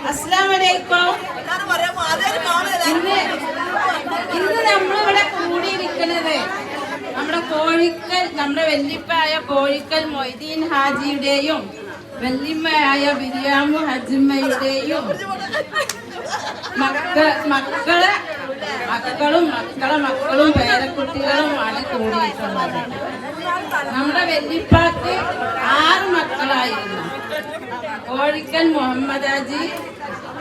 അസ്സലാമലൈക്കും. ഇന്ന് നമ്മളിവിടെ കൂടിയിരിക്കുന്നത് നമ്മുടെ വല്യപ്പായ കോഴിക്കൽ മൊയ്തീൻ ഹാജിയുടെയും വല്യമ്മയായ ബിരിയാമു ഹജ്മയുടെയും മക്കളും പേരക്കുട്ടികളുമാണ് കൂടിയിട്ടുള്ളത്. നമ്മുടെ വല്യപ്പാക്ക് 6 മക്കളായിരുന്നു. കോഴിക്കൽ മുഹമ്മദ് ഹാജി,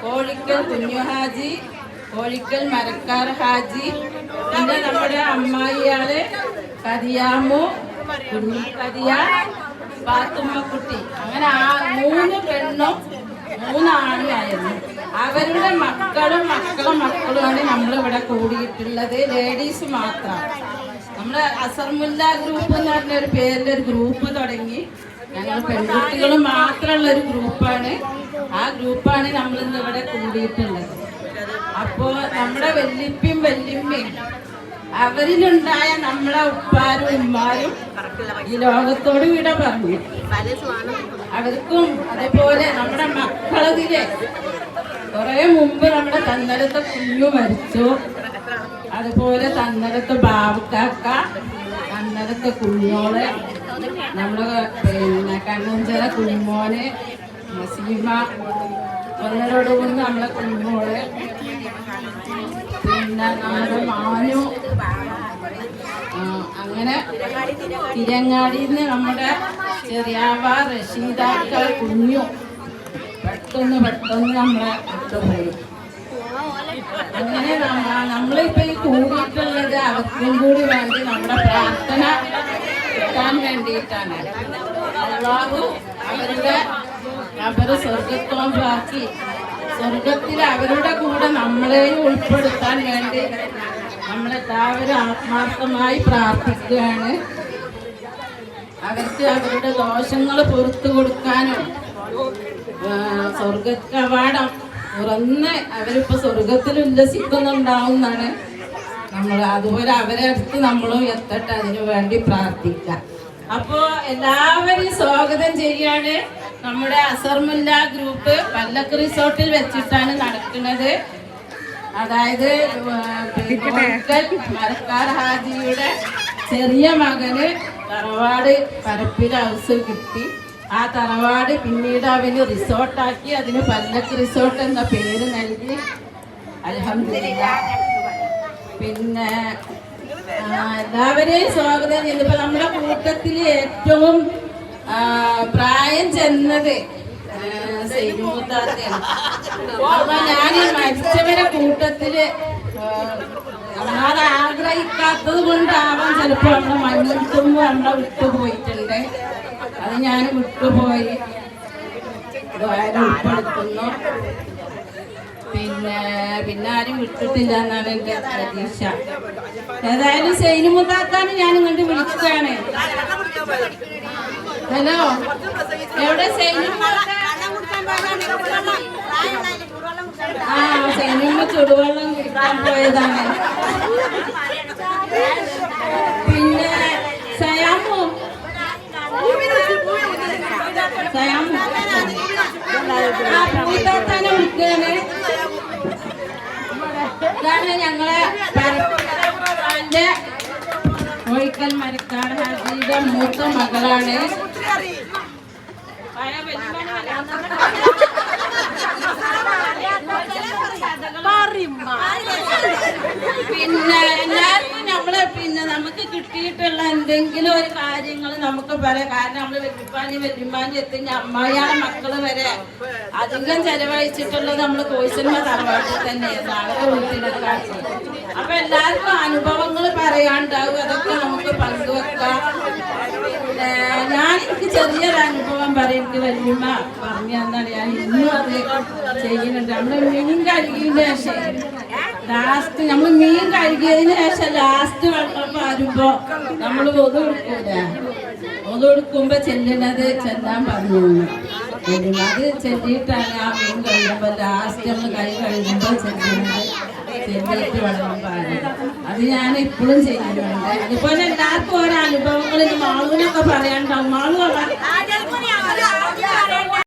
കോഴിക്കൽ കുഞ്ഞു ഹാജി, കോഴിക്കൽ മരക്കാർ ഹാജി, പിന്നെ നമ്മുടെ അമ്മായിയാള് കദിയാമു, കുഞ്ഞിക്കദിയ, പാത്തുമ്മക്കുട്ടി. അങ്ങനെ 3 പെണ്ണും 3 ആണുമായിരുന്നു. അവരുടെ മക്കളുമാണ് നമ്മളിവിടെ കൂടിയിട്ടുള്ളത്. ലേഡീസ് മാത്രം. നമ്മുടെ അസർമുല്ല ഗ്രൂപ്പ് എന്ന് പറഞ്ഞ ഒരു പേരിലൊരു ഗ്രൂപ്പ് തുടങ്ങി. ഞങ്ങൾ പെൺകുട്ടികൾ മാത്രമുള്ള ഒരു ഗ്രൂപ്പാണ്. ആ ഗ്രൂപ്പാണ് നമ്മളിന്ന് ഇവിടെ കൂടിയിട്ടുള്ളത്. അപ്പോൾ നമ്മുടെ വല്യപ്പയും വല്യമ്മയും അവരിലുണ്ടായ നമ്മളെ ഉപ്പാരും ഉമ്മാരും ഈ ലോകത്തോട് വിട പറഞ്ഞു. അവർക്കും അതേപോലെ നമ്മുടെ മക്കളതിലെ കുറെ മുമ്പ് നമ്മുടെ തന്നലത്തെ കുഞ്ഞു മരിച്ചു. അതുപോലെ തന്നലത്തെ ബാബുക്കാക്ക, തന്നലത്തെ കുഞ്ഞോള്, നമ്മള് പിന്നെ കണ്ണഞ്ചിറ കുഞ്ഞുമോന്, നസീമ, ഒന്നരോടുകൂടി നമ്മളെ കുഞ്ഞുമോള്, പിന്നെ നമ്മുടെ മാനു, അങ്ങനെ തിരങ്ങാടിയിൽ നിന്ന് നമ്മുടെ ചെറിയാവ, റഷീദാക്കൾ, കുഞ്ഞു പെട്ടെന്ന് നമ്മളെ വിട്ടുപോയി. അങ്ങനെ നമ്മളിപ്പോ ഈ കൂടിയിട്ടുള്ളത് അവർക്കും കൂടി വേണ്ടി നമ്മുടെ പ്രാർത്ഥന കിട്ടാൻ വേണ്ടിയിട്ടാണ്. അല്ലാഹു അവര് സ്വർഗത്തോമ്പാക്കി സ്വർഗത്തിൽ അവരുടെ കൂടെ നമ്മളെയും ഉൾപ്പെടുത്താൻ വേണ്ടി നമ്മളെല്ലാവരും ആത്മാർത്ഥമായി പ്രാർത്ഥിക്കുകയാണ്. അവർക്ക് അവരുടെ ദോഷങ്ങൾ പുറത്തു കൊടുക്കാനും സ്വർഗ കവാടം തുറന്ന് അവരിപ്പോ സ്വർഗത്തിൽ ഉല്ലസിക്കുന്നുണ്ടാവുന്നാണ് നമ്മൾ. അതുപോലെ അവരെ അടുത്ത് നമ്മളും എത്തട്ടെ, അതിനു വേണ്ടി പ്രാർത്ഥിക്കാം. അപ്പോ എല്ലാവരും സ്വാഗതം ചെയ്യാണ്. നമ്മുടെ അസർമുല്ല ഗ്രൂപ്പ് പല്ലക്ക് റിസോർട്ടിൽ വെച്ചിട്ടാണ് നടക്കുന്നത്. അതായത് മരക്കാർ ഹാജിയുടെ ചെറിയ മകന് തറവാട് പരപ്പിൽ ഹൗസ് കിട്ടി. ആ തറവാട് പിന്നീട് അവന് റിസോർട്ടാക്കി. അതിന് പല്ലക്ക് റിസോർട്ട് എന്ന പേര് നൽകി. അൽഹംദുലില്ലാഹ്. പിന്നെ എല്ലാവരെയും സ്വാഗതം ചെയ്തു. ഇപ്പൊ നമ്മുടെ കൂട്ടത്തിൽ ഏറ്റവും പ്രായം ചെന്നത് സൈനുമുത്താത്തയാണ്. അപ്പൊ ഞാൻ മരിച്ചവരെ കൂട്ടത്തില് നമ്മളത് ആഗ്രഹിക്കാത്തത് കൊണ്ടാവാൻ ചിലപ്പോ നമ്മളെ മഞ്ഞത്തുമ്പോ നമ്മളെ വിട്ടുപോയിട്ടുണ്ട്. അത് ഞാൻ വിട്ടുപോയി ഉൾപ്പെടുത്തുന്നു. പിന്നെ ആരും വിട്ടിട്ടില്ല എന്നാണ് എൻ്റെ പ്രതീക്ഷ. ഏതായാലും സൈനുമുത്താത്താന് ഞാൻ ഇങ്ങോട്ട് വിളിക്കുകയാണ്. ഹലോ, എവിടെ സൈനുമുത്താത്ത? സൈനുമ്മ ചുടുവെള്ളം കുടിക്കാൻ പോയതാണ്. പിന്നെ സയാമു പൂത്താത്താനെ വിളിക്കുകയാണ്. ഇതാണ് ഞങ്ങളെ കോഴിക്കൽ മരക്കാർ ഹാജിയുടെ മൂത്ത മകളാണ്. പിന്നെ എല്ലാവർക്കും നമുക്ക് കിട്ടിയിട്ടുള്ള എന്തെങ്കിലും ഒരു കാര്യങ്ങൾ നമുക്ക് പറയാം. കാരണം നമ്മള് വെല്ലുമ്പാനി എത്തി അമ്മായിയാണ് മക്കള് വരെ അധികം ചെലവഴിച്ചിട്ടുള്ളത് നമ്മള് കോഴിച്ചന്മ തറവാട്ടിൽ തന്നെയായിരുന്നു. അവരെ വീട്ടിലൊക്കെ കാഴ്ച. അപ്പൊ എല്ലാവർക്കും അനുഭവങ്ങൾ പറയാണ്ടാവും. അതൊക്കെ നമുക്ക് പങ്കുവെക്കാം. എനിക്ക് ചെറിയൊരു അനുഭവം പറയും. എനിക്ക് വല്യമ്മ പറഞ്ഞു തന്നാണ്. ഞാൻ ഇന്നും അത് ചെയ്യുന്നുണ്ട്. നമ്മള് മീൻ കഴുകിയതിന് ശേഷം നമ്മൾ മീൻ കഴുകിയതിന് ശേഷം ലാസ്റ്റ് വെള്ളം വരുമ്പോ നമ്മൾ ഒതുകൊടുക്കുമ്പോ ചെല്ലുന്നത് ചെല്ലാൻ പറഞ്ഞു. അത് ചെല്ലിയിട്ടാണ് ആ മീൻ കഴിയുമ്പോ ലാസ്റ്റ് നമ്മൾ കൈ കഴിയുമ്പോ ചെല്ലിയിട്ട് വെള്ളം പാടുന്നത്. അത് ഞാൻ ഇപ്പോഴും ചെയ്യുന്നുണ്ട്. അതുപോലെ എല്ലാവർക്കും ഓരോ അനുഭവങ്ങൾ മാളുവിനൊക്കെ പറയാനുണ്ടാവും. മാളു